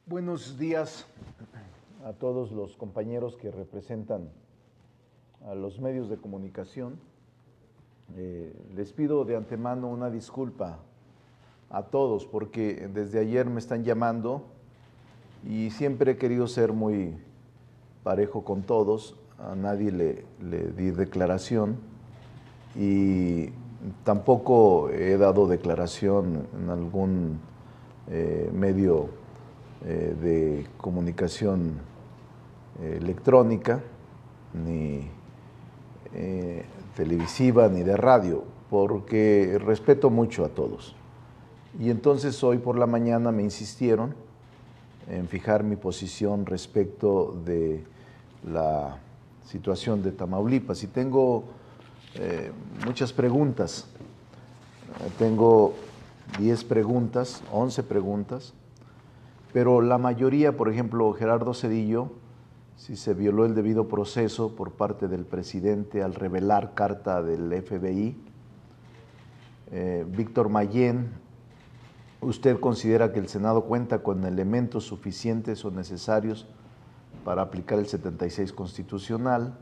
Buenos días a todos los compañeros que representan a los medios de comunicación. Les pido de antemano una disculpa a todos porque desde ayer me están llamando y siempre he querido ser muy parejo con todos. A nadie le di declaración y tampoco he dado declaración en algún medio de comunicación electrónica, ni televisiva, ni de radio, porque respeto mucho a todos. Y entonces hoy por la mañana me insistieron en fijar mi posición respecto de la situación de Tamaulipas. Y tengo muchas preguntas. Tengo 10 preguntas, 11 preguntas, pero la mayoría, por ejemplo, Gerardo Zedillo, si se violó el debido proceso por parte del presidente al revelar carta del FBI. Víctor Mayén, ¿usted considera que el Senado cuenta con elementos suficientes o necesarios para aplicar el 76 constitucional,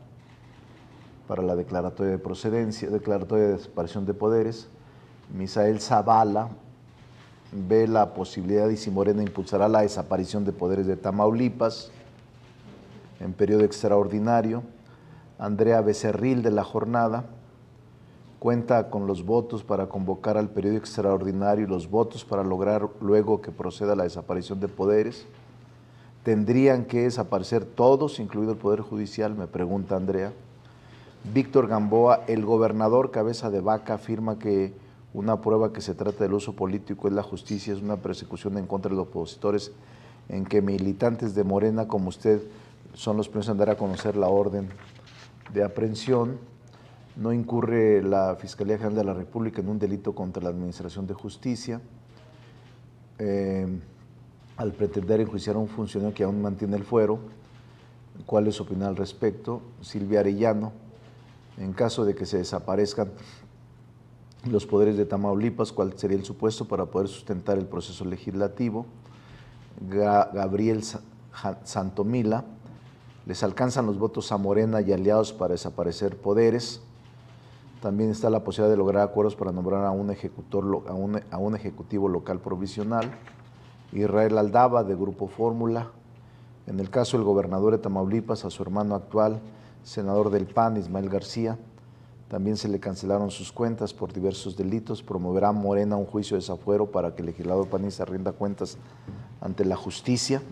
para la declaratoria de procedencia, declaratoria de separación de poderes? Misael Zavala ve la posibilidad y si Morena impulsará la desaparición de poderes de Tamaulipas en periodo extraordinario. Andrea Becerril de La Jornada cuenta con los votos para convocar al periodo extraordinario y los votos para lograr luego que proceda la desaparición de poderes. ¿Tendrían que desaparecer todos, incluido el Poder Judicial?, me pregunta Andrea. Víctor Gamboa, el gobernador cabeza de vaca, afirma que una prueba que se trata del uso político es la justicia, es una persecución en contra de los opositores, en que militantes de Morena como usted son los primeros en dar a conocer la orden de aprehensión. No incurre la Fiscalía General de la República en un delito contra la Administración de Justicia al pretender enjuiciar a un funcionario que aún mantiene el fuero. ¿Cuál es su opinión al respecto? Silvia Arellano, en caso de que se desaparezcan los poderes de Tamaulipas, ¿cuál sería el supuesto para poder sustentar el proceso legislativo? Gabriel Santomila, les alcanzan los votos a Morena y aliados para desaparecer poderes. También está la posibilidad de lograr acuerdos para nombrar a un ejecutivo local provisional. Israel Aldaba, de Grupo Fórmula. En el caso del gobernador de Tamaulipas, a su hermano actual, senador del PAN, Ismael García, también se le cancelaron sus cuentas por diversos delitos. Promoverá Morena un juicio de desafuero para que el legislador panista rinda cuentas ante la justicia.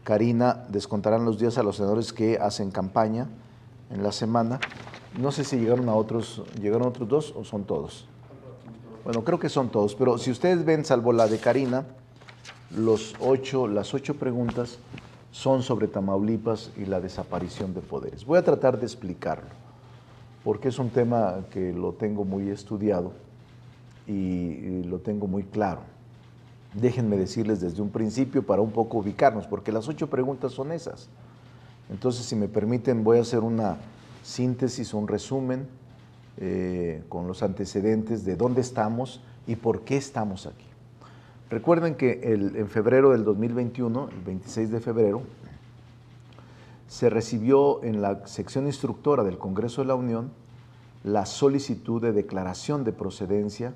Karina, descontarán los días a los senadores que hacen campaña en la semana. No sé si llegaron otros dos o son todos. Bueno, creo que son todos, pero si ustedes ven, salvo la de Karina, las 8 preguntas son sobre Tamaulipas y la desaparición de poderes. Voy a tratar de explicarlo, porque es un tema que lo tengo muy estudiado y lo tengo muy claro. Déjenme decirles desde un principio para un poco ubicarnos, porque las 8 preguntas son esas. Entonces, si me permiten, voy a hacer una síntesis, un resumen con los antecedentes de dónde estamos y por qué estamos aquí. Recuerden que en febrero del 2021, el 26 de febrero, se recibió en la sección instructora del Congreso de la Unión la solicitud de declaración de procedencia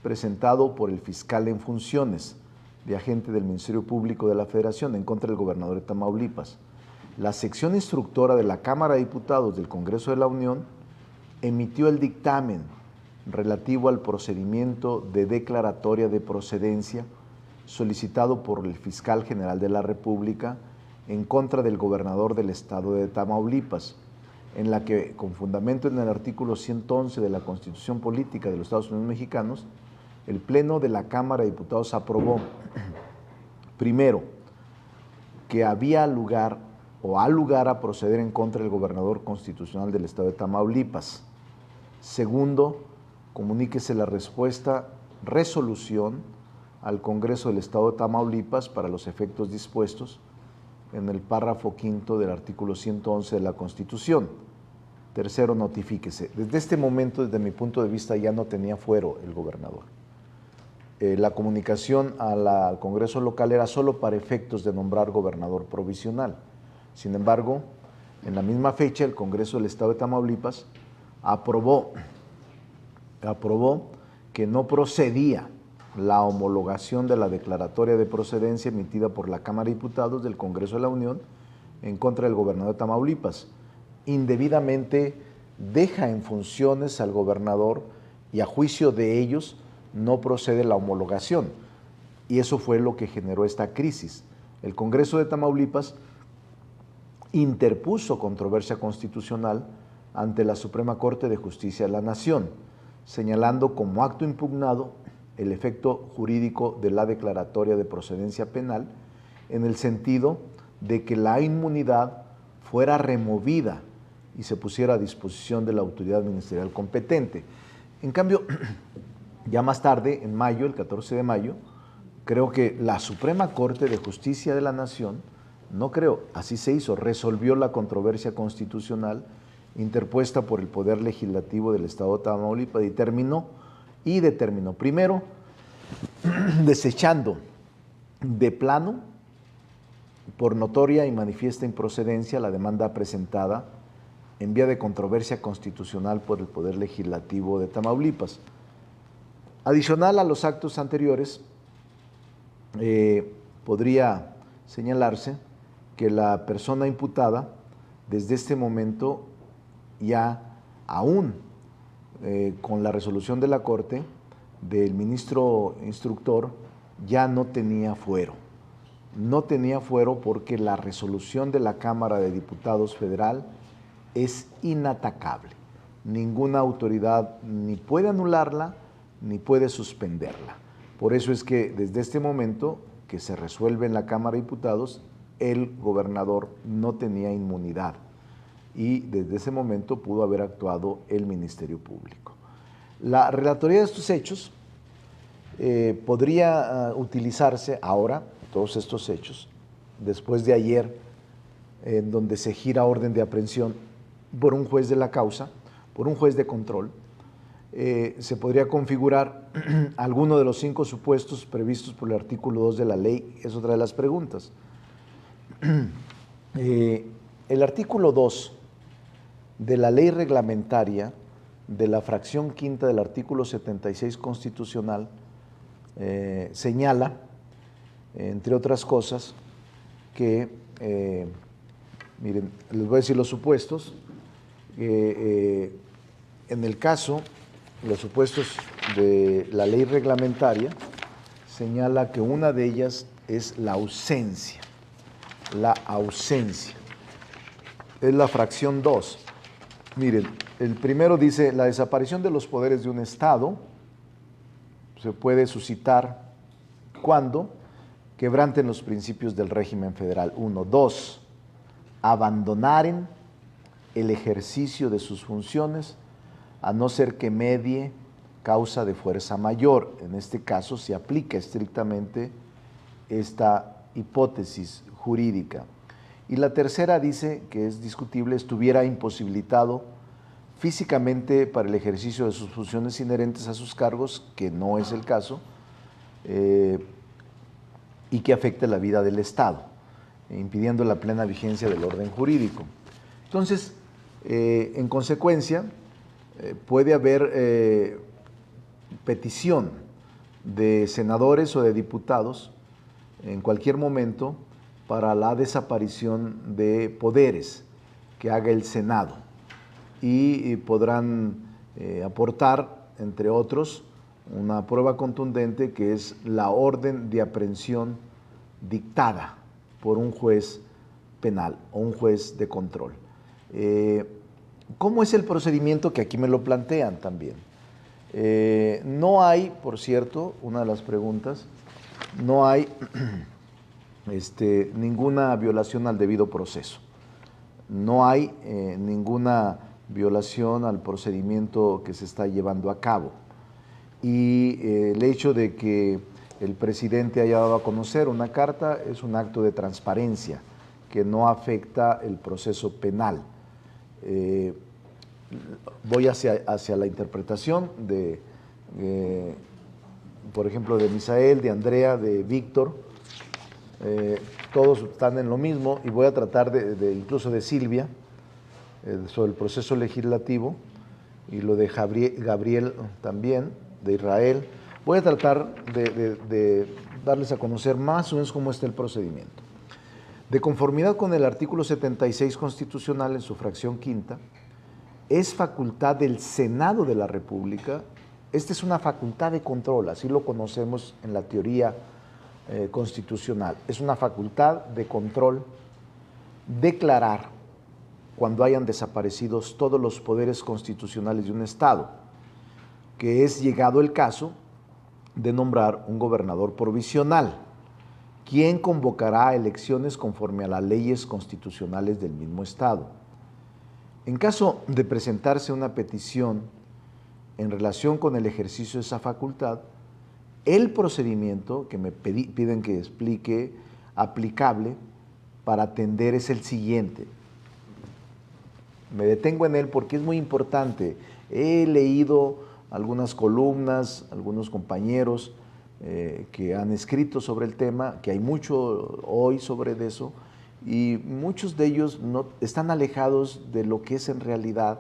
presentado por el fiscal en funciones de agente del Ministerio Público de la Federación en contra del gobernador de Tamaulipas. La sección instructora de la Cámara de Diputados del Congreso de la Unión emitió el dictamen relativo al procedimiento de declaratoria de procedencia solicitado por el fiscal general de la República en contra del gobernador del estado de Tamaulipas, en la que, con fundamento en el artículo 111 de la Constitución Política de los Estados Unidos Mexicanos, el Pleno de la Cámara de Diputados aprobó, primero, que había lugar o ha lugar a proceder en contra del gobernador constitucional del estado de Tamaulipas. Segundo, comuníquese la resolución al Congreso del estado de Tamaulipas para los efectos dispuestos en el párrafo quinto del artículo 111 de la Constitución. Tercero, notifíquese. Desde este momento, desde mi punto de vista, ya no tenía fuero el gobernador. la comunicación al Congreso local era solo para efectos de nombrar gobernador provisional. Sin embargo, en la misma fecha, el Congreso del Estado de Tamaulipas aprobó que no procedía la homologación de la declaratoria de procedencia emitida por la Cámara de Diputados del Congreso de la Unión en contra del gobernador de Tamaulipas. Indebidamente deja en funciones al gobernador y a juicio de ellos no procede la homologación. Y eso fue lo que generó esta crisis. El Congreso de Tamaulipas interpuso controversia constitucional ante la Suprema Corte de Justicia de la Nación, señalando como acto impugnado el efecto jurídico de la declaratoria de procedencia penal en el sentido de que la inmunidad fuera removida y se pusiera a disposición de la autoridad ministerial competente. En cambio, ya más tarde, en mayo, el 14 de mayo, creo que la Suprema Corte de Justicia de la Nación, no creo, así se hizo, resolvió la controversia constitucional interpuesta por el Poder Legislativo del Estado de Tamaulipas y determinó, primero, desechando de plano, por notoria y manifiesta improcedencia, la demanda presentada en vía de controversia constitucional por el Poder Legislativo de Tamaulipas. Adicional a los actos anteriores, podría señalarse que la persona imputada, desde este momento, ya aún con la resolución de la Corte, del ministro instructor, ya no tenía fuero. No tenía fuero porque la resolución de la Cámara de Diputados Federal es inatacable. Ninguna autoridad ni puede anularla ni puede suspenderla. Por eso es que desde este momento que se resuelve en la Cámara de Diputados, el gobernador no tenía inmunidad y desde ese momento pudo haber actuado el Ministerio Público. La relatoría de estos hechos podría utilizarse ahora, todos estos hechos, después de ayer, en donde se gira orden de aprehensión por un juez de la causa, por un juez de control, se podría configurar alguno de los 5 supuestos previstos por el artículo 2 de la ley, es otra de las preguntas. El artículo 2 de la ley reglamentaria de la fracción quinta del artículo 76 constitucional señala, entre otras cosas, que, miren, les voy a decir los supuestos, en el caso, los supuestos de la ley reglamentaria, señala que una de ellas es la ausencia. La ausencia. Es la fracción 2. Miren, el primero dice, la desaparición de los poderes de un Estado se puede suscitar cuando quebranten los principios del régimen federal. 1. 2. Abandonaren el ejercicio de sus funciones a no ser que medie causa de fuerza mayor. En este caso se aplica estrictamente esta hipótesis jurídica. Y la tercera dice, que es discutible, estuviera imposibilitado físicamente para el ejercicio de sus funciones inherentes a sus cargos, que no es el caso, y que afecte la vida del Estado, impidiendo la plena vigencia del orden jurídico. Entonces, en consecuencia, puede haber petición de senadores o de diputados en cualquier momento para la desaparición de poderes que haga el Senado y podrán aportar, entre otros, una prueba contundente que es la orden de aprehensión dictada por un juez penal o un juez de control. ¿Cómo es el procedimiento? Que aquí me lo plantean también. No hay, por cierto, una de las preguntas, no hay ninguna violación al debido proceso. No hay ninguna violación al procedimiento que se está llevando a cabo. Y el hecho de que el presidente haya dado a conocer una carta es un acto de transparencia que no afecta el proceso penal. Voy hacia la interpretación por ejemplo, de Misael, de Andrea, de Víctor, todos están en lo mismo, y voy a tratar incluso de Silvia, sobre el proceso legislativo, y lo de Gabriel también, de Israel. Voy a tratar de darles a conocer más o menos cómo está el procedimiento. De conformidad con el artículo 76 constitucional en su fracción quinta, es facultad del Senado de la República. Esta es una facultad de control, así lo conocemos en la teoría constitucional. Es una facultad de control declarar cuando hayan desaparecidos todos los poderes constitucionales de un Estado, que es, llegado el caso, de nombrar un gobernador provisional, quien convocará elecciones conforme a las leyes constitucionales del mismo Estado. En caso de presentarse una petición en relación con el ejercicio de esa facultad, el procedimiento que me piden que explique aplicable para atender es el siguiente. Me detengo en él porque es muy importante. He leído algunas columnas, algunos compañeros que han escrito sobre el tema, que hay mucho hoy sobre eso, y muchos de ellos no, están alejados de lo que es en realidad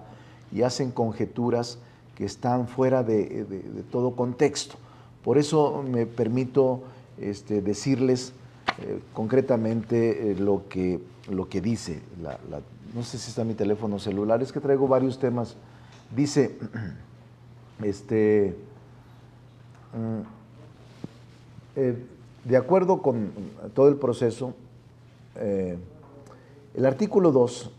y hacen conjeturas que están fuera de todo contexto. Por eso me permito decirles concretamente lo que dice. No sé si está mi teléfono celular, es que traigo varios temas. Dice, de acuerdo con todo el proceso, el artículo 2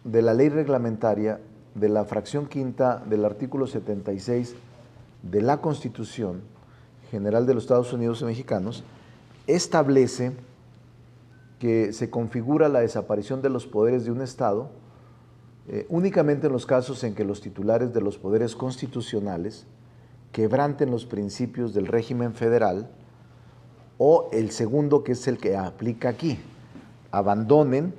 de la ley reglamentaria de la fracción quinta del artículo 76 de la Constitución General de los Estados Unidos Mexicanos establece que se configura la desaparición de los poderes de un Estado únicamente en los casos en que los titulares de los poderes constitucionales quebranten los principios del régimen federal, o el segundo, que es el que aplica aquí, abandonen,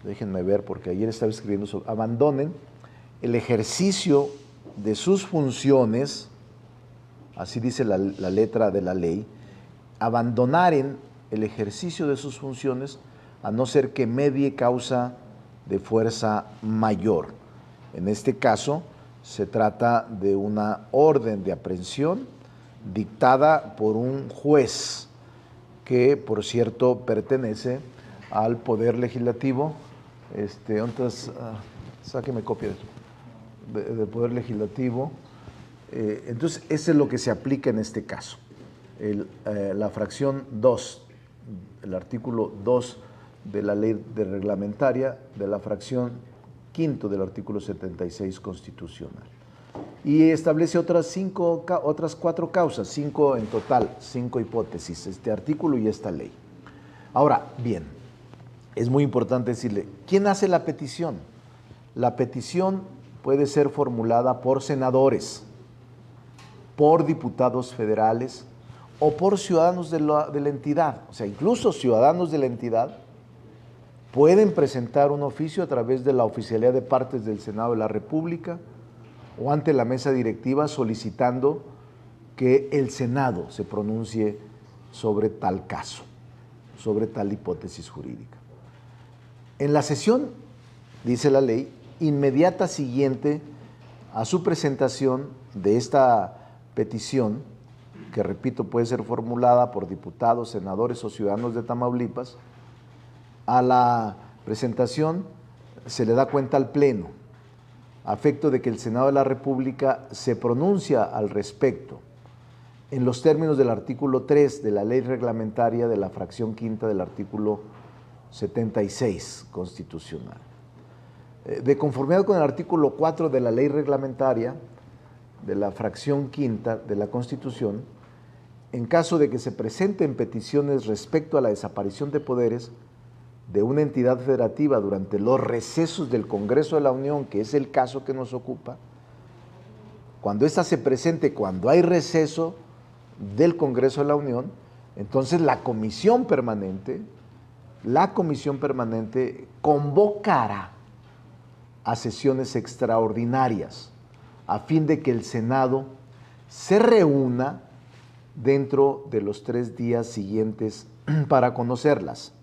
déjenme ver porque ayer estaba escribiendo sobre, abandonen el ejercicio de sus funciones, así dice la letra de la ley, abandonaren el ejercicio de sus funciones a no ser que medie causa de fuerza mayor. En este caso se trata de una orden de aprehensión dictada por un juez que, por cierto, pertenece al Poder Legislativo. Entonces, sáqueme copia del Poder Legislativo. Entonces, eso es lo que se aplica en este caso. La fracción 2, el artículo 2 de la ley reglamentaria, de la fracción quinto del artículo 76 constitucional. Y establece otras 4 causas, 5 en total, 5 hipótesis, este artículo y esta ley. Ahora, bien, es muy importante decirle, ¿quién hace la petición? La petición puede ser formulada por senadores, por diputados federales o por ciudadanos de la entidad. O sea, incluso ciudadanos de la entidad pueden presentar un oficio a través de la Oficialía de Partes del Senado de la República o ante la mesa directiva solicitando que el Senado se pronuncie sobre tal caso, sobre tal hipótesis jurídica. En la sesión, dice la ley, inmediata siguiente a su presentación de esta petición, que repito puede ser formulada por diputados, senadores o ciudadanos de Tamaulipas, a la presentación se le da cuenta al Pleno, a efecto de que el Senado de la República se pronuncia al respecto en los términos del artículo 3 de la ley reglamentaria de la fracción quinta del artículo 76 constitucional. De conformidad con el artículo 4 de la ley reglamentaria de la fracción quinta de la Constitución, en caso de que se presenten peticiones respecto a la desaparición de poderes de una entidad federativa durante los recesos del Congreso de la Unión, que es el caso que nos ocupa, cuando ésta se presente, cuando hay receso del Congreso de la Unión, entonces la comisión permanente convocará a sesiones extraordinarias a fin de que el Senado se reúna dentro de los 3 días siguientes para conocerlas.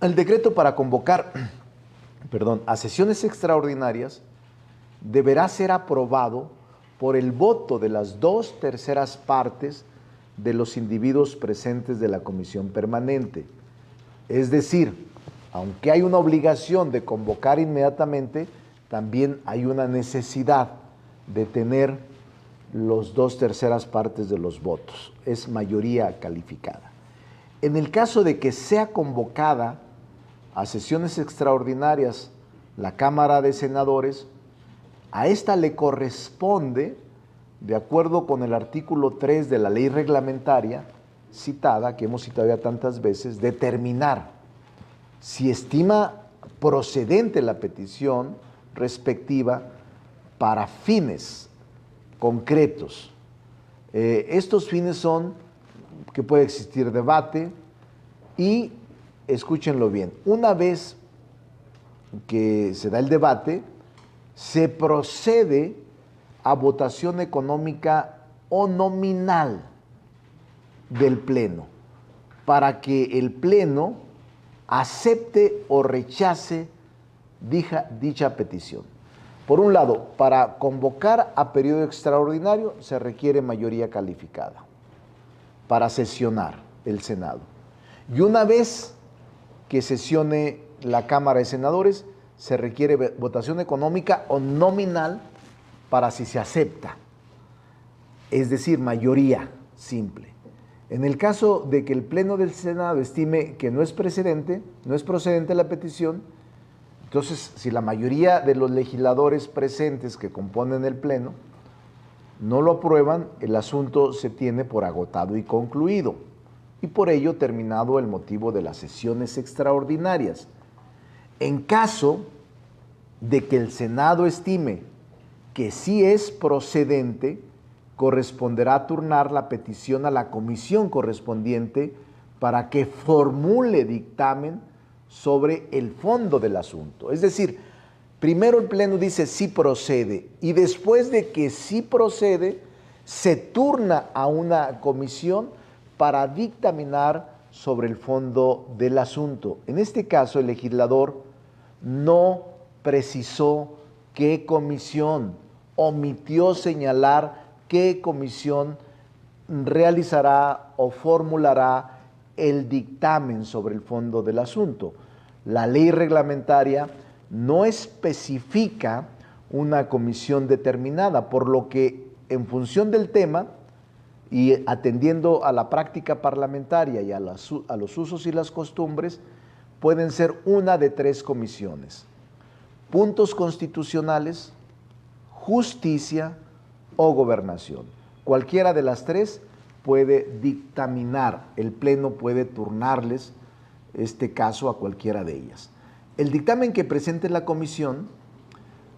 El decreto para convocar, a sesiones extraordinarias deberá ser aprobado por el voto de las 2/3 partes de los individuos presentes de la comisión permanente. Es decir, aunque hay una obligación de convocar inmediatamente, también hay una necesidad de tener los 2/3 partes de los votos. Es mayoría calificada. En el caso de que sea convocada a sesiones extraordinarias la Cámara de Senadores, a esta le corresponde, de acuerdo con el artículo 3 de la ley reglamentaria citada, que hemos citado ya tantas veces, determinar si estima procedente la petición respectiva para fines concretos. Estos fines son que puede existir debate y, escúchenlo bien, una vez que se da el debate, se procede a votación económica o nominal del Pleno, para que el Pleno acepte o rechace dicha petición. Por un lado, para convocar a periodo extraordinario se requiere mayoría calificada para sesionar el Senado. Y una vez que sesione la Cámara de Senadores, se requiere votación económica o nominal para si se acepta, es decir, mayoría simple. En el caso de que el Pleno del Senado estime que no es procedente la petición, entonces, si la mayoría de los legisladores presentes que componen el Pleno no lo aprueban, el asunto se tiene por agotado y concluido, y por ello terminado el motivo de las sesiones extraordinarias. En caso de que el Senado estime que sí es procedente, corresponderá turnar la petición a la comisión correspondiente para que formule dictamen sobre el fondo del asunto. Es decir, primero el Pleno dice sí procede y después de que sí procede, se turna a una comisión para dictaminar sobre el fondo del asunto. En este caso, el legislador no precisó qué comisión, omitió señalar qué comisión realizará o formulará el dictamen sobre el fondo del asunto. La ley reglamentaria no especifica una comisión determinada, por lo que en función del tema y atendiendo a la práctica parlamentaria y a los usos y las costumbres, pueden ser una de 3 comisiones: puntos constitucionales, justicia o gobernación. Cualquiera de las 3 puede dictaminar, el Pleno puede turnarles este caso a cualquiera de ellas. El dictamen que presente la comisión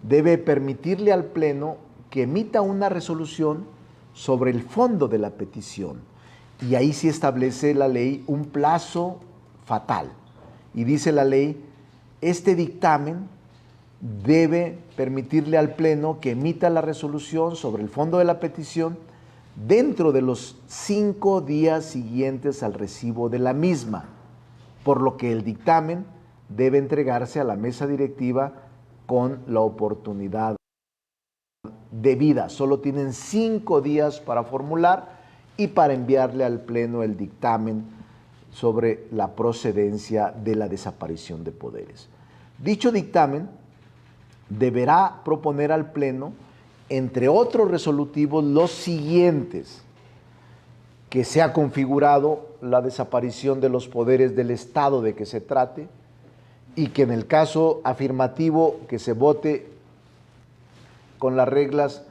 debe permitirle al Pleno que emita una resolución sobre el fondo de la petición, y ahí sí establece la ley un plazo fatal, y dice la ley, este dictamen debe permitirle al Pleno que emita la resolución sobre el fondo de la petición dentro de los 5 días siguientes al recibo de la misma, por lo que el dictamen debe entregarse a la mesa directiva con la oportunidad debida. Solo tienen 5 días para formular y para enviarle al Pleno el dictamen sobre la procedencia de la desaparición de poderes. Dicho dictamen deberá proponer al Pleno, entre otros resolutivos, los siguientes: que se ha configurado la desaparición de los poderes del Estado de que se trate y que en el caso afirmativo que se vote con las reglas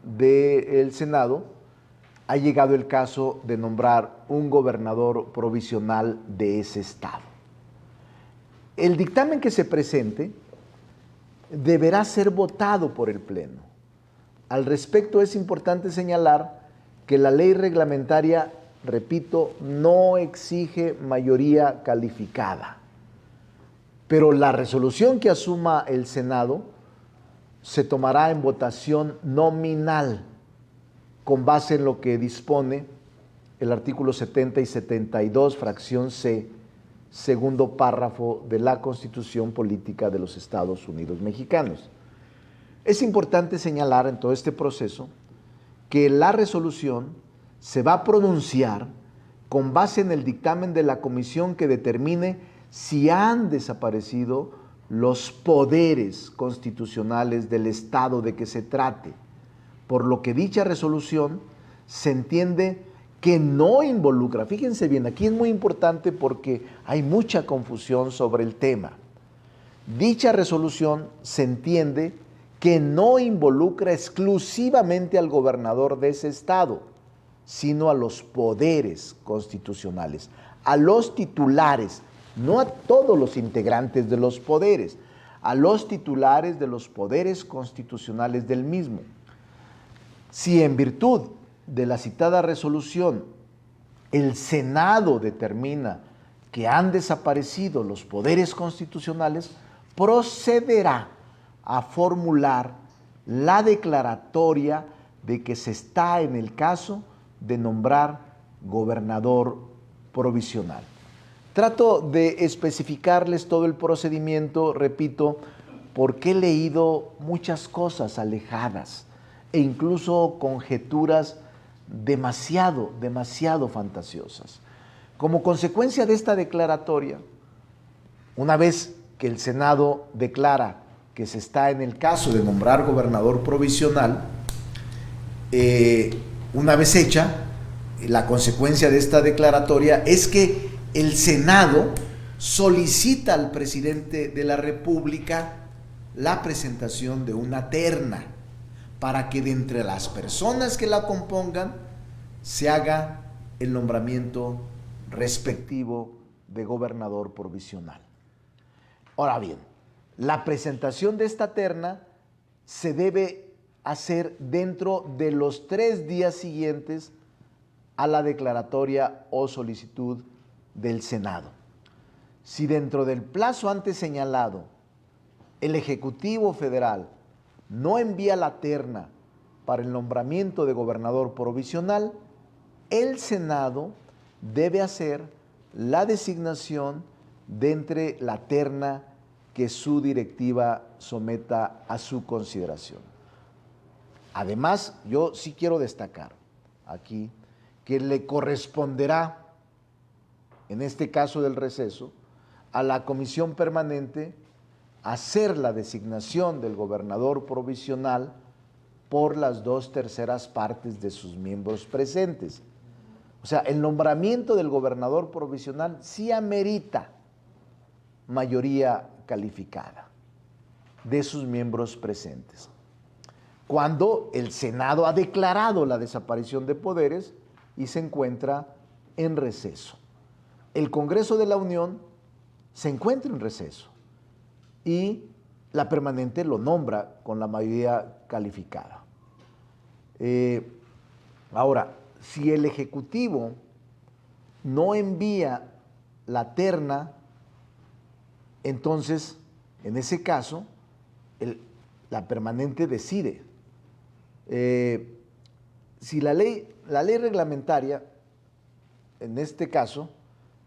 del Senado, ha llegado el caso de nombrar un gobernador provisional de ese Estado. El dictamen que se presente deberá ser votado por el Pleno. Al respecto, es importante señalar que la ley reglamentaria, repito, no exige mayoría calificada, pero la resolución que asuma el Senado se tomará en votación nominal, con base en lo que dispone el artículo 70 y 72, fracción C, segundo párrafo de la Constitución Política de los Estados Unidos Mexicanos. Es importante señalar en todo este proceso que la resolución se va a pronunciar con base en el dictamen de la comisión que determine si han desaparecido los poderes constitucionales del Estado de que se trate, por lo que dicha resolución se entiende que no involucra, fíjense bien, aquí es muy importante porque hay mucha confusión sobre el tema. Dicha resolución se entiende que no involucra exclusivamente al gobernador de ese estado, sino a los poderes constitucionales, a los titulares, no a todos los integrantes de los poderes, a los titulares de los poderes constitucionales del mismo. Si en virtud de la citada resolución el Senado determina que han desaparecido los poderes constitucionales, procederá a formular la declaratoria de que se está en el caso de nombrar gobernador provisional. Trato de especificarles todo el procedimiento, repito, porque he leído muchas cosas alejadas e incluso conjeturas demasiado fantasiosas. Como consecuencia de esta declaratoria, una vez que el Senado declara que se está en el caso de nombrar gobernador provisional, una vez hecha, la consecuencia de esta declaratoria es que el Senado solicita al presidente de la República la presentación de una terna para que de entre las personas que la compongan se haga el nombramiento respectivo de gobernador provisional. Ahora bien, la presentación de esta terna se debe hacer dentro de los 3 días siguientes a la declaratoria o solicitud del Senado. Si dentro del plazo antes señalado el Ejecutivo Federal no envía la terna para el nombramiento de gobernador provisional, el Senado debe hacer la designación de entre la terna que su directiva someta a su consideración. Además, yo sí quiero destacar aquí que le corresponderá, en este caso del receso, a la comisión permanente hacer la designación del gobernador provisional por las 2/3 partes de sus miembros presentes. O sea, el nombramiento del gobernador provisional sí amerita mayoría calificada de sus miembros presentes. Cuando el Senado ha declarado la desaparición de poderes y se encuentra en receso. El Congreso de la Unión se encuentra en receso y la permanente lo nombra con la mayoría calificada. Ahora, si el Ejecutivo no envía la terna, entonces, en ese caso, la permanente decide. Si la ley reglamentaria, en este caso,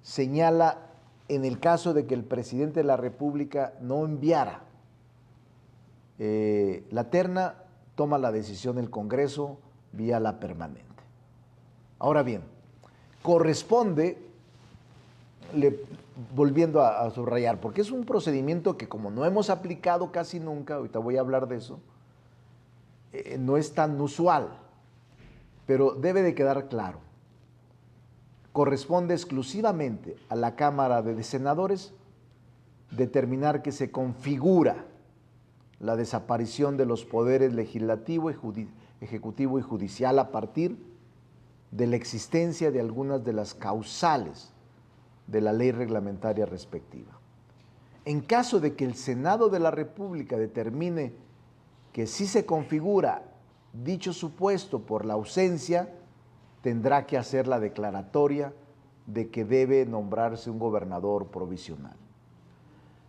señala en el caso de que el presidente de la República no enviara la terna, toma la decisión el Congreso vía la permanente. Ahora bien, corresponde, volviendo a subrayar, porque es un procedimiento que como no hemos aplicado casi nunca, ahorita voy a hablar de eso, no es tan usual, pero debe de quedar claro. Corresponde exclusivamente a la Cámara de Senadores determinar que se configura la desaparición de los poderes legislativo, ejecutivo y judicial a partir de la existencia de algunas de las causales de la ley reglamentaria respectiva. En caso de que el Senado de la República determine que sí se configura dicho supuesto por la ausencia, tendrá que hacer la declaratoria de que debe nombrarse un gobernador provisional.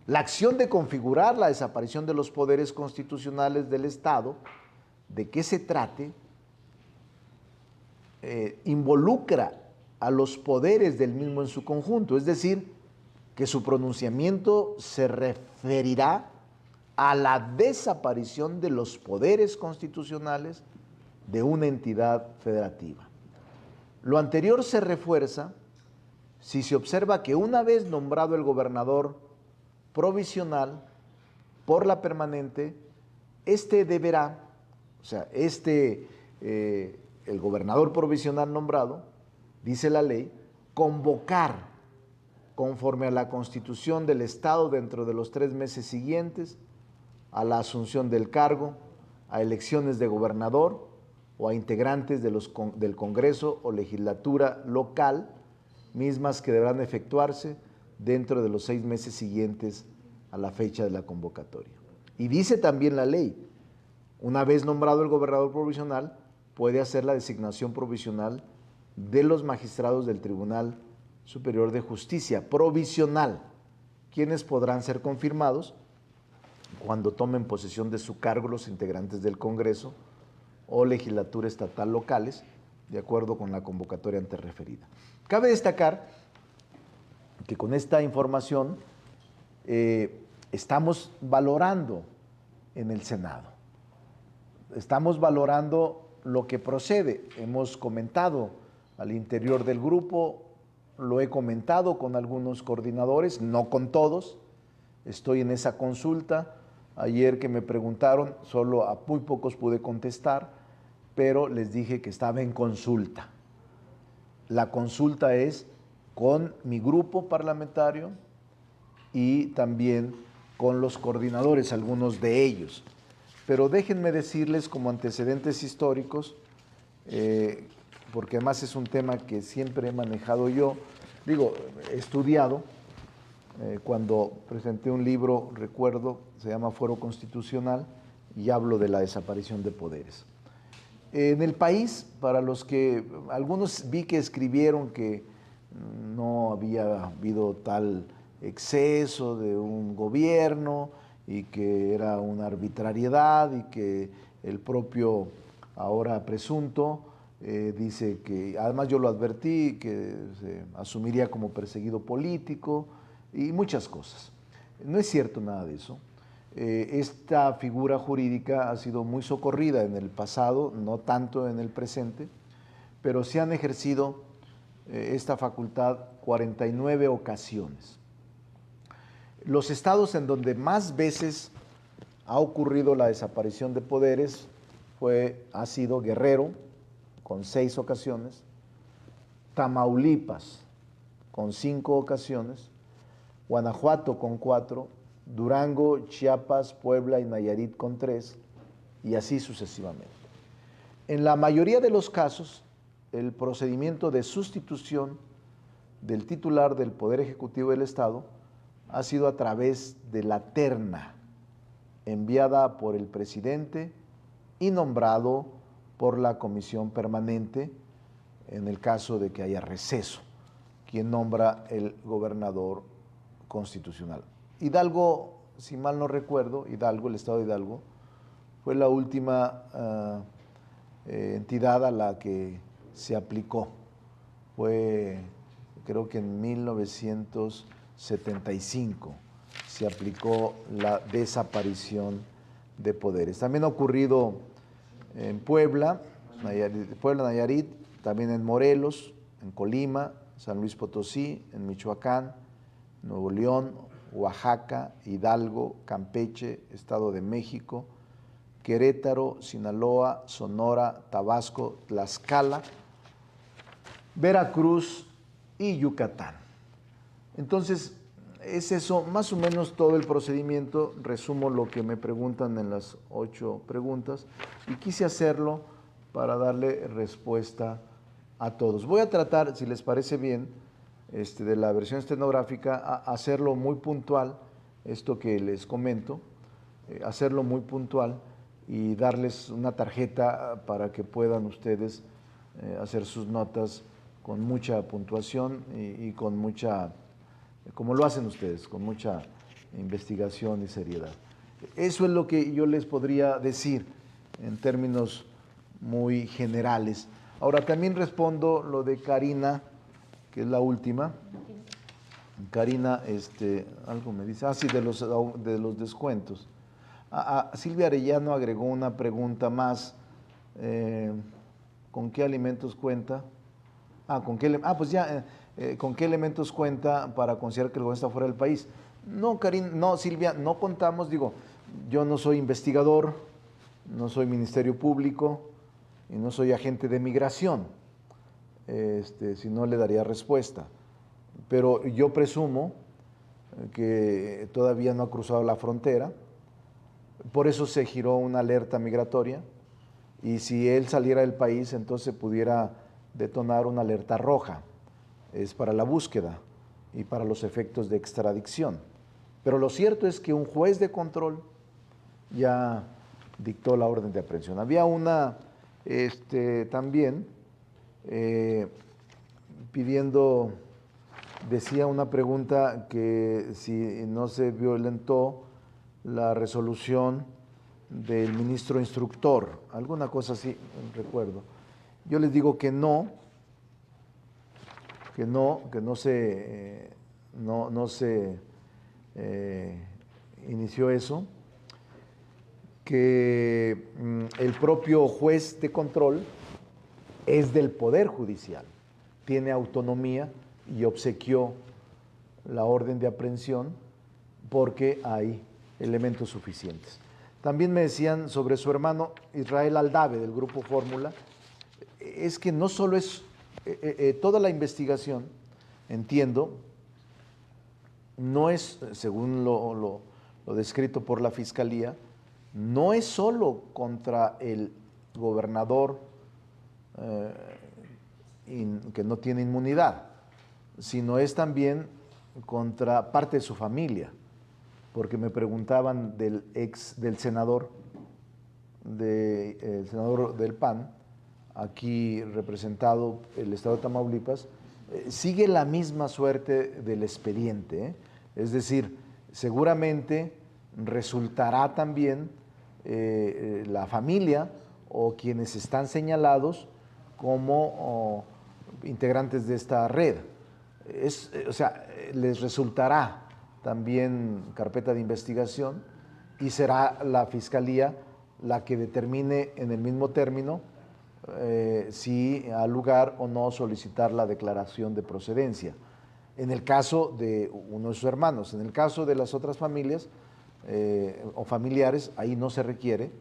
La acción de configurar la desaparición de los poderes constitucionales del Estado, de que se trate, involucra a los poderes del mismo en su conjunto, es decir, que su pronunciamiento se referirá a la desaparición de los poderes constitucionales de una entidad federativa. Lo anterior se refuerza si se observa que una vez nombrado el gobernador provisional por la permanente, deberá, o sea, el gobernador provisional nombrado, dice la ley, convocar conforme a la Constitución del Estado dentro de los 3 meses siguientes a la asunción del cargo, a elecciones de gobernador o a integrantes del Congreso o legislatura local, mismas que deberán efectuarse dentro de los 6 meses siguientes a la fecha de la convocatoria. Y dice también la ley, una vez nombrado el gobernador provisional, puede hacer la designación provisional de los magistrados del Tribunal Superior de Justicia, provisional, quienes podrán ser confirmados cuando tomen posesión de su cargo los integrantes del Congreso o legislatura estatal locales, de acuerdo con la convocatoria antes referida. Cabe destacar que con esta información estamos valorando en el Senado. Estamos valorando lo que procede. Hemos comentado al interior del grupo, lo he comentado con algunos coordinadores, no con todos. Estoy en esa consulta. Ayer que me preguntaron, solo a muy pocos pude contestar, pero les dije que estaba en consulta. La consulta es con mi grupo parlamentario y también con los coordinadores, algunos de ellos. Pero déjenme decirles como antecedentes históricos, porque además es un tema que siempre he manejado yo, he estudiado, cuando presenté un libro, recuerdo, se llama Fuero Constitucional, y hablo de la desaparición de poderes. En el país, para los que, algunos vi que escribieron que no había habido tal exceso de un gobierno y que era una arbitrariedad y que el propio ahora presunto dice que, además yo lo advertí, que se asumiría como perseguido político y muchas cosas. No es cierto nada de eso. Esta figura jurídica ha sido muy socorrida en el pasado, no tanto en el presente, pero se han ejercido esta facultad 49 ocasiones. Los estados en donde más veces ha ocurrido la desaparición de poderes ha sido Guerrero, con 6 ocasiones, Tamaulipas, con 5 ocasiones, Guanajuato con 4, Durango, Chiapas, Puebla y Nayarit con 3, y así sucesivamente. En la mayoría de los casos, el procedimiento de sustitución del titular del Poder Ejecutivo del Estado ha sido a través de la terna enviada por el presidente y nombrado por la comisión permanente en el caso de que haya receso, quien nombra el gobernador constitucional. Hidalgo, si mal no recuerdo, el estado de Hidalgo, fue la última entidad a la que se aplicó. Fue, creo que en 1975 se aplicó la desaparición de poderes. También ha ocurrido en Puebla, Nayarit, también en Morelos, en Colima, San Luis Potosí, en Michoacán, Nuevo León, Oaxaca, Hidalgo, Campeche, Estado de México, Querétaro, Sinaloa, Sonora, Tabasco, Tlaxcala, Veracruz y Yucatán. Entonces, es eso, más o menos todo el procedimiento. Resumo lo que me preguntan en las 8 preguntas y quise hacerlo para darle respuesta a todos. Voy a tratar, si les parece bien, de la versión estenográfica, hacerlo muy puntual, esto que les comento, hacerlo muy puntual y darles una tarjeta para que puedan ustedes hacer sus notas con mucha puntuación y con mucha, como lo hacen ustedes, con mucha investigación y seriedad. Eso es lo que yo les podría decir en términos muy generales. Ahora también respondo lo de Karina, que es la última. Karina, algo me dice, sí, de los descuentos. Silvia Arellano agregó una pregunta más, ¿con qué alimentos cuenta? ¿Con qué elementos cuenta para considerar que el gobierno está fuera del país? No, Karina, no, Silvia, no contamos, digo, yo no soy investigador, no soy Ministerio Público y no soy agente de migración, si no le daría respuesta. Pero yo presumo que todavía no ha cruzado la frontera, por eso se giró una alerta migratoria, y si él saliera del país, entonces pudiera detonar una alerta roja, es para la búsqueda y para los efectos de extradición. Pero lo cierto es que un juez de control ya dictó la orden de aprehensión. Había una también pidiendo, decía una pregunta que si no se violentó la resolución del ministro instructor, alguna cosa así, recuerdo. Yo les digo que no se inició eso, que el propio juez de control es del Poder Judicial, tiene autonomía y obsequió la orden de aprehensión porque hay elementos suficientes. También me decían sobre su hermano Israel Aldave del Grupo Fórmula, es que no solo es toda la investigación, entiendo, no es, según lo descrito por la Fiscalía, no es solo contra el gobernador que no tiene inmunidad, sino es también contra parte de su familia, porque me preguntaban del senador, el senador del PAN, aquí representado el estado de Tamaulipas, sigue la misma suerte del expediente, es decir, seguramente resultará también la familia o quienes están señalados como integrantes de esta red. O sea, les resultará también carpeta de investigación y será la Fiscalía la que determine en el mismo término si ha lugar o no solicitar la declaración de procedencia. En el caso de uno de sus hermanos, en el caso de las otras familias o familiares, ahí no se requiere,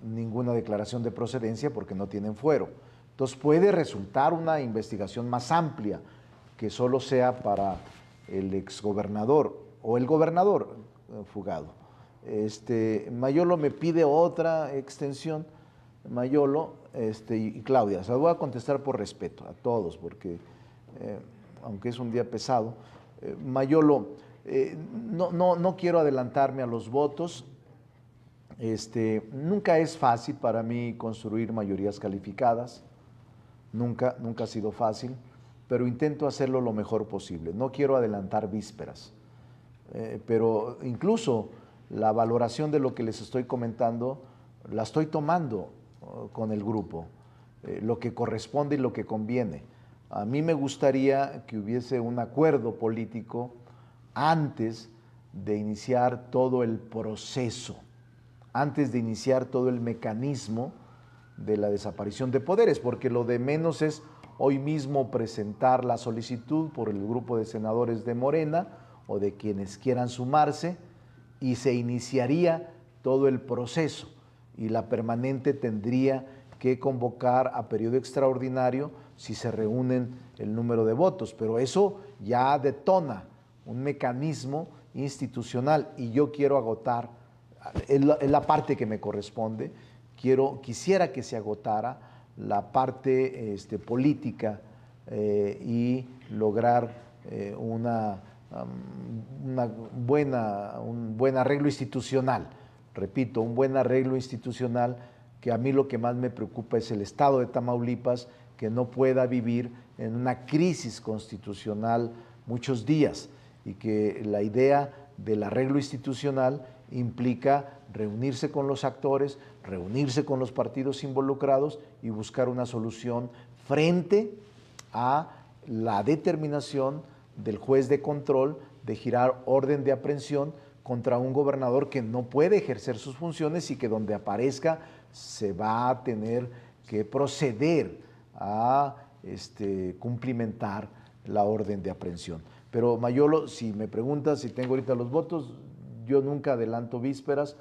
ninguna declaración de procedencia porque no tienen fuero. Entonces puede resultar una investigación más amplia que solo sea para el exgobernador o el gobernador fugado. Mayolo me pide otra extensión, Mayolo y Claudia. Se la voy a contestar por respeto a todos, porque aunque es un día pesado, Mayolo, no quiero adelantarme a los votos. Nunca es fácil para mí construir mayorías calificadas, nunca ha sido fácil, pero intento hacerlo lo mejor posible. No quiero adelantar vísperas, pero incluso la valoración de lo que les estoy comentando la estoy tomando con el grupo, lo que corresponde y lo que conviene. A mí me gustaría que hubiese un acuerdo político antes de iniciar todo el proceso, antes de iniciar todo el mecanismo de la desaparición de poderes, porque lo de menos es hoy mismo presentar la solicitud por el grupo de senadores de Morena o de quienes quieran sumarse y se iniciaría todo el proceso y la permanente tendría que convocar a periodo extraordinario si se reúnen el número de votos, pero eso ya detona un mecanismo institucional y yo quiero agotar, es la parte que me corresponde, quisiera que se agotara la parte política y lograr un buen arreglo institucional. Repito, un buen arreglo institucional, que a mí lo que más me preocupa es el estado de Tamaulipas, que no pueda vivir en una crisis constitucional muchos días y que la idea del arreglo institucional implica reunirse con los actores, reunirse con los partidos involucrados y buscar una solución frente a la determinación del juez de control de girar orden de aprehensión contra un gobernador que no puede ejercer sus funciones y que donde aparezca se va a tener que proceder a cumplimentar la orden de aprehensión. Pero Mayolo, si me preguntas si tengo ahorita los votos, yo nunca adelanto vísperas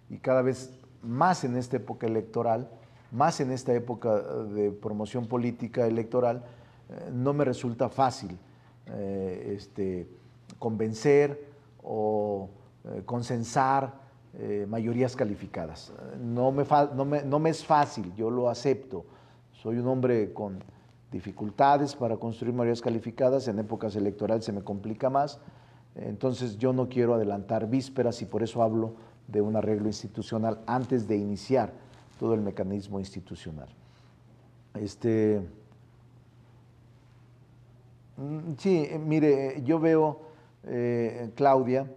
y cada vez más en esta época electoral, más en esta época de promoción política electoral, no me resulta fácil convencer o consensar mayorías calificadas. No me es fácil, yo lo acepto. Soy un hombre con dificultades para construir mayorías calificadas, en épocas electorales se me complica más, entonces yo no quiero adelantar vísperas y por eso hablo de un arreglo institucional antes de iniciar todo el mecanismo institucional. Sí, mire, yo veo, Claudia,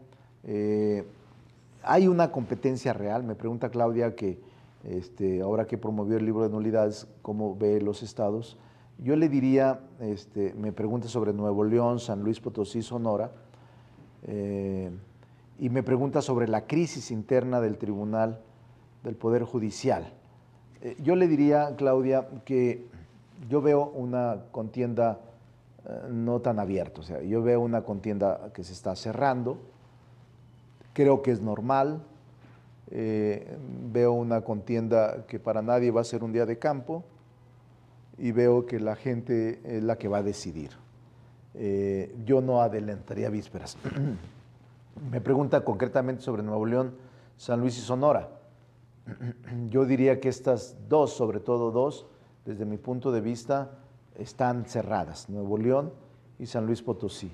hay una competencia real. Me pregunta Claudia que ahora que promovió el libro de nulidades, ¿cómo ve los estados? Yo le diría, me pregunta sobre Nuevo León, San Luis Potosí, Sonora, y me pregunta sobre la crisis interna del Tribunal del Poder Judicial. Yo le diría, Claudia, que yo veo una contienda no tan abierta, o sea, yo veo una contienda que se está cerrando, creo que es normal, veo una contienda que para nadie va a ser un día de campo y veo que la gente es la que va a decidir. Yo no adelantaría vísperas. Me pregunta concretamente sobre Nuevo León, San Luis y Sonora. Yo diría que estas dos, sobre todo dos, desde mi punto de vista, están cerradas, Nuevo León y San Luis Potosí.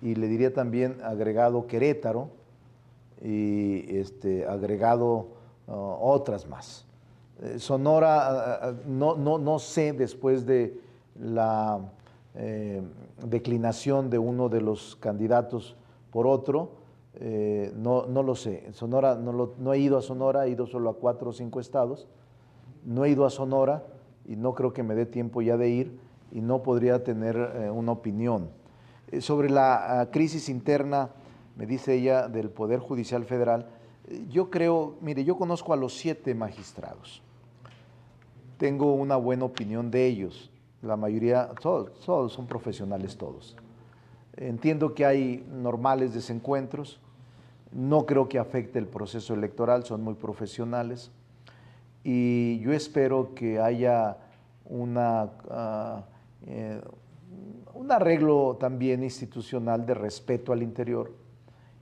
Y le diría también agregado Querétaro y agregado otras más. Sonora, no sé, después de la declinación de uno de los candidatos por otro, no lo sé. Sonora, no he ido a Sonora, he ido solo a 4 o 5 estados, no he ido a Sonora y no creo que me dé tiempo ya de ir y no podría tener una opinión. Sobre la crisis interna, me dice ella, del Poder Judicial Federal, yo creo, mire, yo conozco a los 7 magistrados, tengo una buena opinión de ellos, la mayoría, todos son profesionales todos. Entiendo que hay normales desencuentros, no creo que afecte el proceso electoral, son muy profesionales y yo espero que haya un arreglo también institucional de respeto al interior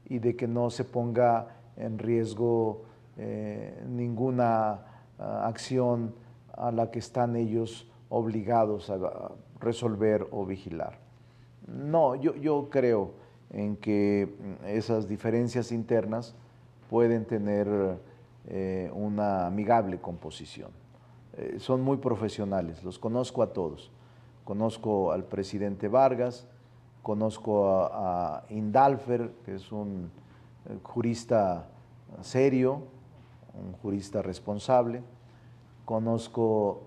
y de que no se ponga en riesgo ninguna acción a la que están ellos obligados a resolver o vigilar. No, yo creo en que esas diferencias internas pueden tener una amigable composición. Son muy profesionales, los conozco a todos. Conozco al presidente Vargas, conozco a Indalfer, que es un jurista serio, un jurista responsable. Conozco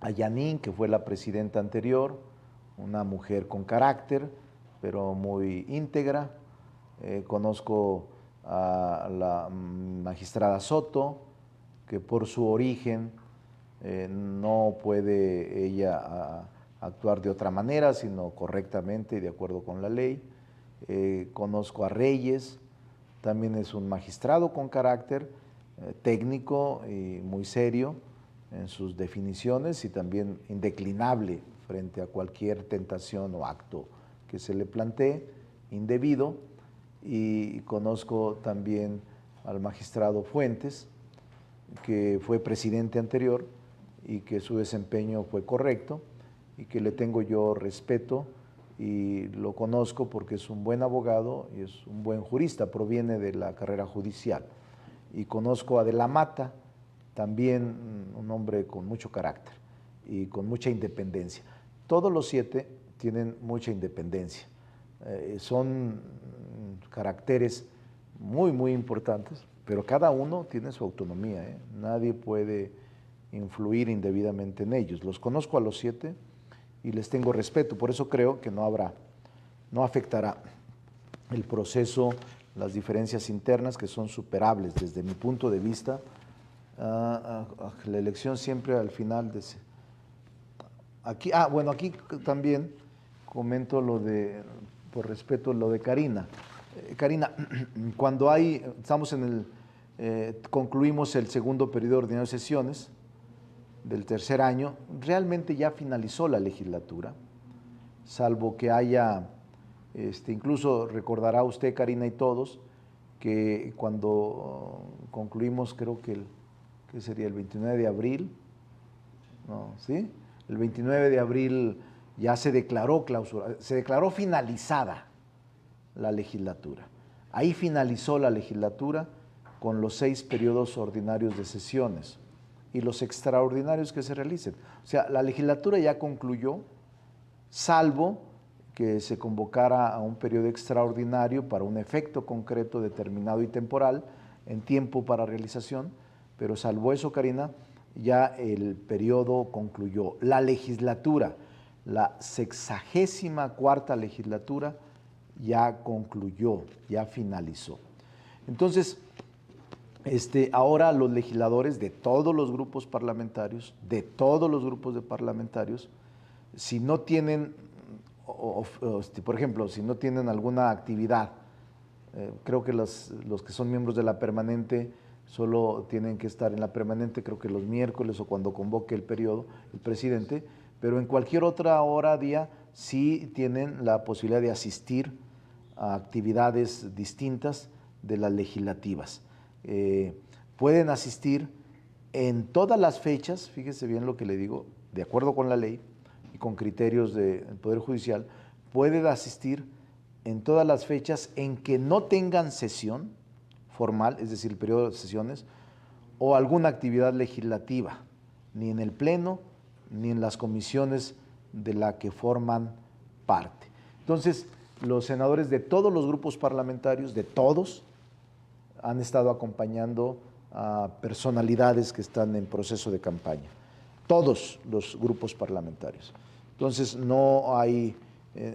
a Yanín, que fue la presidenta anterior, una mujer con carácter, pero muy íntegra. Conozco a la magistrada Soto, que por su origen no puede ella actuar de otra manera, sino correctamente y de acuerdo con la ley. Conozco a Reyes, también es un magistrado con carácter, técnico y muy serio en sus definiciones y también indeclinable frente a cualquier tentación o acto que se le plantee indebido. Y conozco también al magistrado Fuentes, que fue presidente anterior y que su desempeño fue correcto y que le tengo yo respeto y lo conozco porque es un buen abogado y es un buen jurista, proviene de la carrera judicial. Y conozco a De la Mata, también un hombre con mucho carácter y con mucha independencia. Todos los 7 tienen mucha independencia, son caracteres muy, muy importantes pero cada uno tiene su autonomía, ¿eh? Nadie puede influir indebidamente en ellos. Los conozco a los 7 y les tengo respeto, por eso creo que no afectará el proceso, las diferencias internas que son superables desde mi punto de vista. La elección siempre al final de... Aquí, bueno, aquí también comento lo de, por respeto, lo de Karina. Karina, cuando concluimos el segundo periodo ordinario de sesiones del tercer año, realmente ya finalizó la legislatura, salvo que haya, incluso recordará usted, Karina, y todos, que cuando concluimos, creo que ¿qué sería? El 29 de abril, ¿no? ¿Sí? El 29 de abril ya se declaró finalizada la legislatura. Ahí finalizó la legislatura con los 6 periodos ordinarios de sesiones y los extraordinarios que se realicen. O sea, la legislatura ya concluyó, salvo que se convocara a un periodo extraordinario para un efecto concreto, determinado y temporal, en tiempo para realización, pero salvo eso, Karina, ya el periodo concluyó. La legislatura, la 64ª legislatura, ya concluyó, ya finalizó. Entonces, ahora los legisladores de todos los grupos parlamentarios, si no tienen, por ejemplo, si no tienen alguna actividad, creo que los que son miembros de la permanente solo tienen que estar en la permanente, creo que los miércoles o cuando convoque el periodo el presidente, pero en cualquier otra hora, día, sí tienen la posibilidad de asistir a actividades distintas de las legislativas. Pueden asistir en todas las fechas, fíjese bien lo que le digo, de acuerdo con la ley y con criterios del Poder Judicial, pueden asistir en todas las fechas en que no tengan sesión formal, es decir, el periodo de sesiones, o alguna actividad legislativa, ni en el Pleno, ni en las comisiones de la que forman parte. Entonces, los senadores de todos los grupos parlamentarios, de todos, han estado acompañando a personalidades que están en proceso de campaña, todos los grupos parlamentarios. Entonces, no hay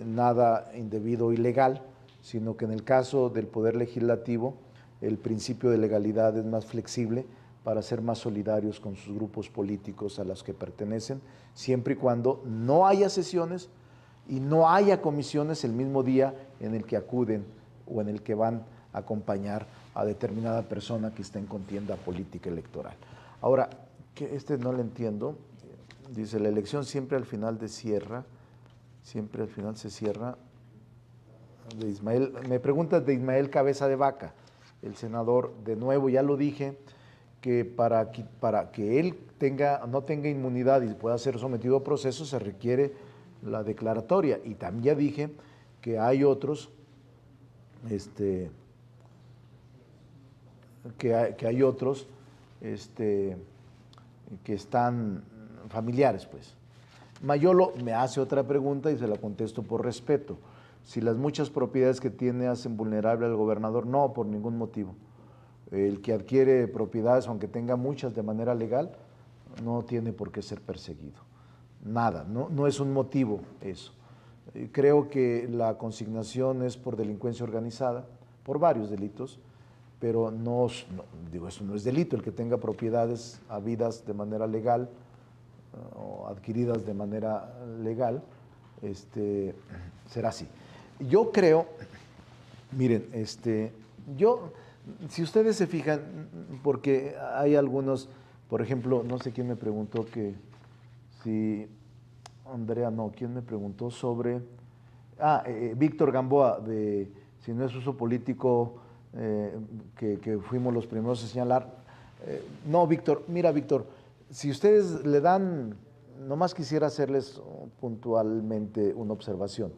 nada indebido o ilegal, sino que en el caso del Poder Legislativo, el principio de legalidad es más flexible para ser más solidarios con sus grupos políticos a los que pertenecen, siempre y cuando no haya sesiones y no haya comisiones el mismo día en el que acuden o en el que van a acompañar a determinada persona que está en contienda política electoral. Ahora, que no le entiendo, dice, la elección siempre al final se cierra, de Ismael, me preguntas de Ismael Cabeza de Vaca, el senador, de nuevo, ya lo dije, que para que él no tenga inmunidad y pueda ser sometido a proceso se requiere la declaratoria, y también ya dije que hay otros, que están familiares, pues. Mayolo me hace otra pregunta y se la contesto por respeto. Si las muchas propiedades que tiene hacen vulnerable al gobernador, no, por ningún motivo. El que adquiere propiedades, aunque tenga muchas de manera legal, no tiene por qué ser perseguido. Nada, no es un motivo eso. Creo que la consignación es por delincuencia organizada, por varios delitos, pero digo, eso no es delito, el que tenga propiedades habidas de manera legal o adquiridas de manera legal, será así. Yo creo, miren, si ustedes se fijan, porque hay algunos, por ejemplo, no sé quién me preguntó Andrea, no, ¿quién me preguntó sobre, Víctor Gamboa, si no es uso político, que fuimos los primeros a señalar. No, Víctor, mira, Víctor, si ustedes le dan, nomás quisiera hacerles puntualmente una observación.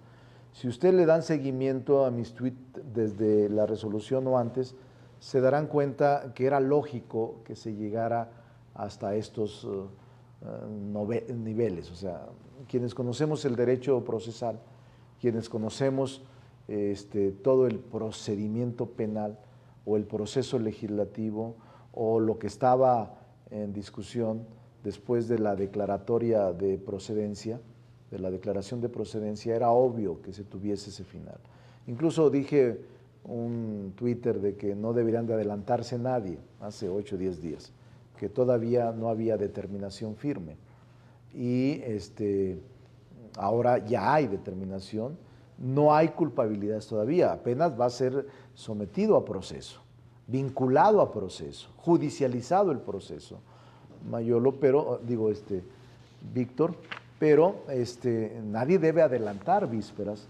Si ustedes le dan seguimiento a mis tweets desde la resolución o antes, se darán cuenta que era lógico que se llegara hasta estos niveles. O sea, quienes conocemos el derecho procesal, quienes conocemos todo el procedimiento penal, o el proceso legislativo o lo que estaba en discusión después de la declaratoria de procedencia, de la declaración de procedencia, era obvio que se tuviese ese final. Incluso dije un Twitter de que no deberían de adelantarse nadie hace 8 o 10 días, que todavía no había determinación firme. Y ahora ya hay determinación, no hay culpabilidades todavía, apenas va a ser sometido a proceso, vinculado a proceso, judicializado el proceso, Mayolo, pero, Víctor, pero nadie debe adelantar vísperas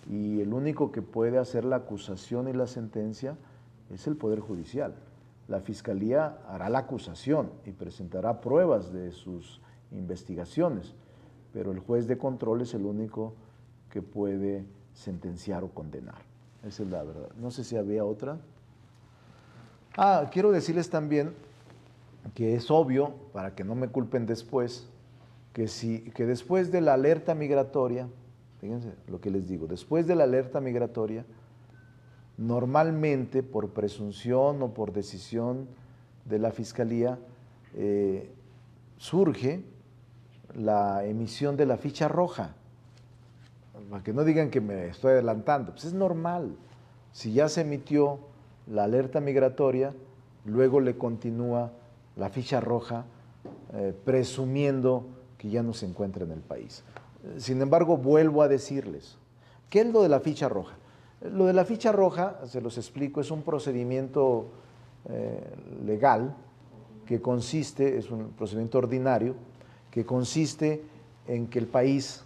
y el único que puede hacer la acusación y la sentencia es el Poder Judicial. La Fiscalía hará la acusación y presentará pruebas de sus investigaciones, pero el juez de control es el único que puede sentenciar o condenar. Esa es la verdad. No sé si había otra. Quiero decirles también que es obvio, para que no me culpen después, que después de la alerta migratoria, fíjense lo que les digo, después de la alerta migratoria, normalmente por presunción o por decisión de la Fiscalía, surge la emisión de la ficha roja. Para que no digan que me estoy adelantando, pues es normal. Si ya se emitió la alerta migratoria, luego le continúa la ficha roja, presumiendo que ya no se encuentra en el país. Sin embargo, vuelvo a decirles, ¿qué es lo de la ficha roja? Lo de la ficha roja, se los explico, es un procedimiento legal que consiste, es un procedimiento ordinario, que consiste en que el país,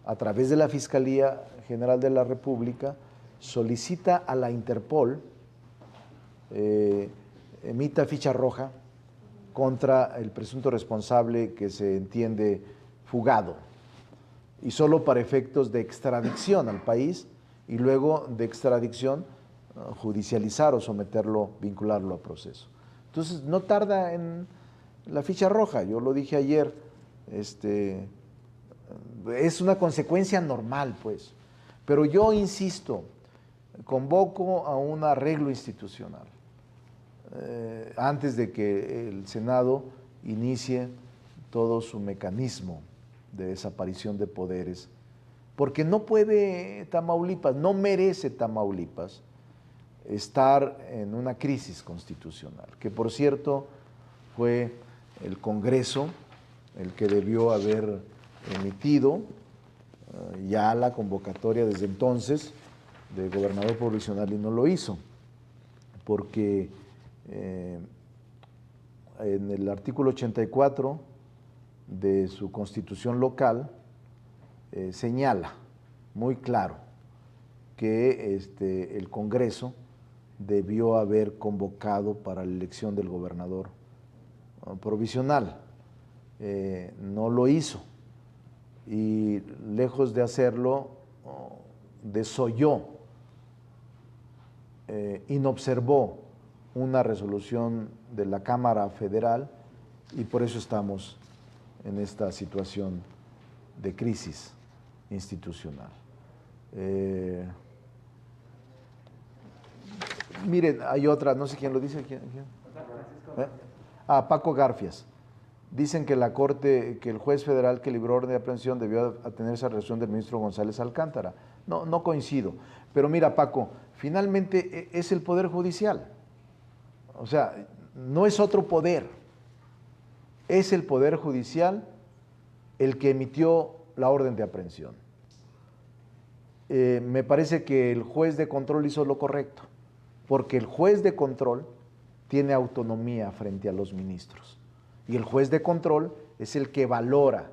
a través de la Fiscalía General de la República, solicita a la Interpol, emita ficha roja contra el presunto responsable que se entiende fugado, y solo para efectos de extradición al país, y luego de extradición judicializar o someterlo, vincularlo a proceso. Entonces no tarda en la ficha roja, yo lo dije ayer, es una consecuencia normal, pues. Pero yo insisto, convoco a un arreglo institucional antes de que el Senado inicie todo su mecanismo de desaparición de poderes, porque no puede Tamaulipas, no merece Tamaulipas estar en una crisis constitucional, que por cierto fue el Congreso el que debió haber emitido ya la convocatoria desde entonces de gobernador provisional y no lo hizo, porque en el artículo 84 de su constitución local señala muy claro que el Congreso debió haber convocado para la elección del gobernador provisional. No lo hizo y lejos de hacerlo desoyó, inobservó una resolución de la Cámara Federal y por eso estamos en esta situación de crisis institucional. Miren, hay otra, no sé quién lo dice. ¿Quién? Paco Garfias. Dicen que la Corte, que el juez federal que libró orden de aprehensión debió atenerse a la resolución del ministro González Alcántara. No coincido. Pero mira, Paco, finalmente es el Poder Judicial. O sea, no es otro poder. Es el Poder Judicial el que emitió la orden de aprehensión. Me parece que el juez de control hizo lo correcto, porque el juez de control tiene autonomía frente a los ministros. Y el juez de control es el que valora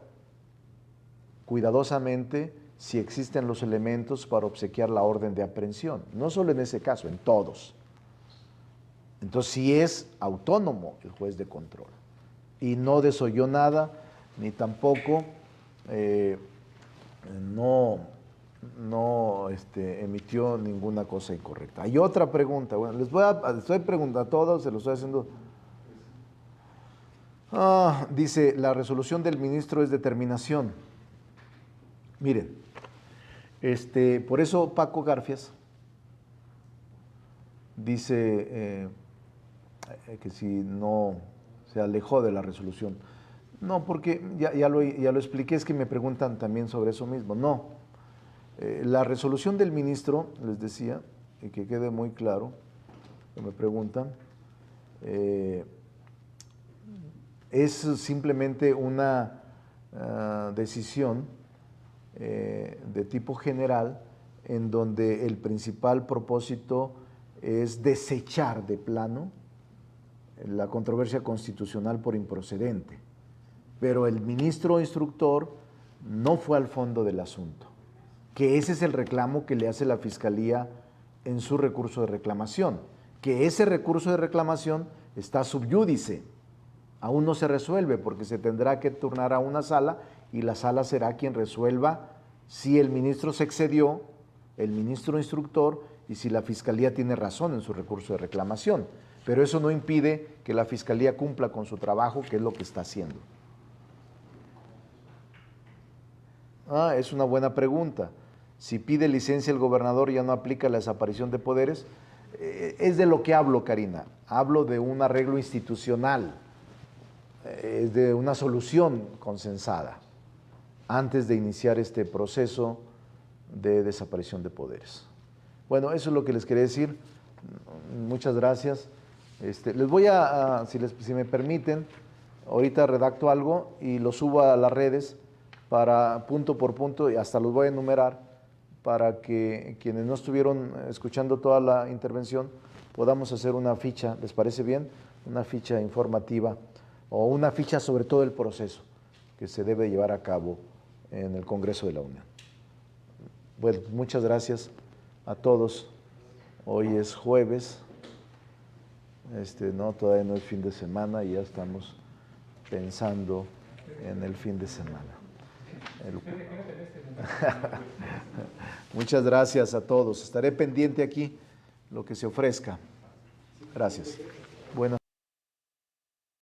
cuidadosamente si existen los elementos para obsequiar la orden de aprehensión. No solo en ese caso, en todos. Entonces sí es autónomo el juez de control. Y no desoyó nada, ni tampoco emitió ninguna cosa incorrecta. Hay otra pregunta. Bueno, les estoy preguntando a todos, se lo estoy haciendo. Dice, la resolución del ministro es determinación. Miren, por eso Paco Garfias dice que si no se alejó de la resolución. No, porque ya lo expliqué, es que me preguntan también sobre eso mismo. No, la resolución del ministro, les decía, y que quede muy claro, que me preguntan, es simplemente una decisión de tipo general en donde el principal propósito es desechar de plano la controversia constitucional por improcedente. Pero el ministro instructor no fue al fondo del asunto, que ese es el reclamo que le hace la Fiscalía en su recurso de reclamación, que ese recurso de reclamación está sub iudice, aún no se resuelve porque se tendrá que turnar a una sala y la sala será quien resuelva si el ministro se excedió, el ministro instructor, y si la Fiscalía tiene razón en su recurso de reclamación. Pero eso no impide que la Fiscalía cumpla con su trabajo, que es lo que está haciendo. Es una buena pregunta. Si pide licencia el gobernador, ¿ya no aplica la desaparición de poderes? Es de lo que hablo, Karina. Hablo de un arreglo institucional, es de una solución consensada antes de iniciar este proceso de desaparición de poderes. Bueno, eso es lo que les quería decir. Muchas gracias. Les voy si me permiten, ahorita redacto algo y lo subo a las redes para punto por punto, y hasta los voy a enumerar para que quienes no estuvieron escuchando toda la intervención podamos hacer una ficha, ¿les parece bien? Una ficha informativa o una ficha sobre todo el proceso que se debe llevar a cabo en el Congreso de la Unión. Bueno, muchas gracias a todos. Hoy es jueves, todavía no es fin de semana y ya estamos pensando en el fin de semana. Muchas gracias a todos. Estaré pendiente aquí lo que se ofrezca. Gracias.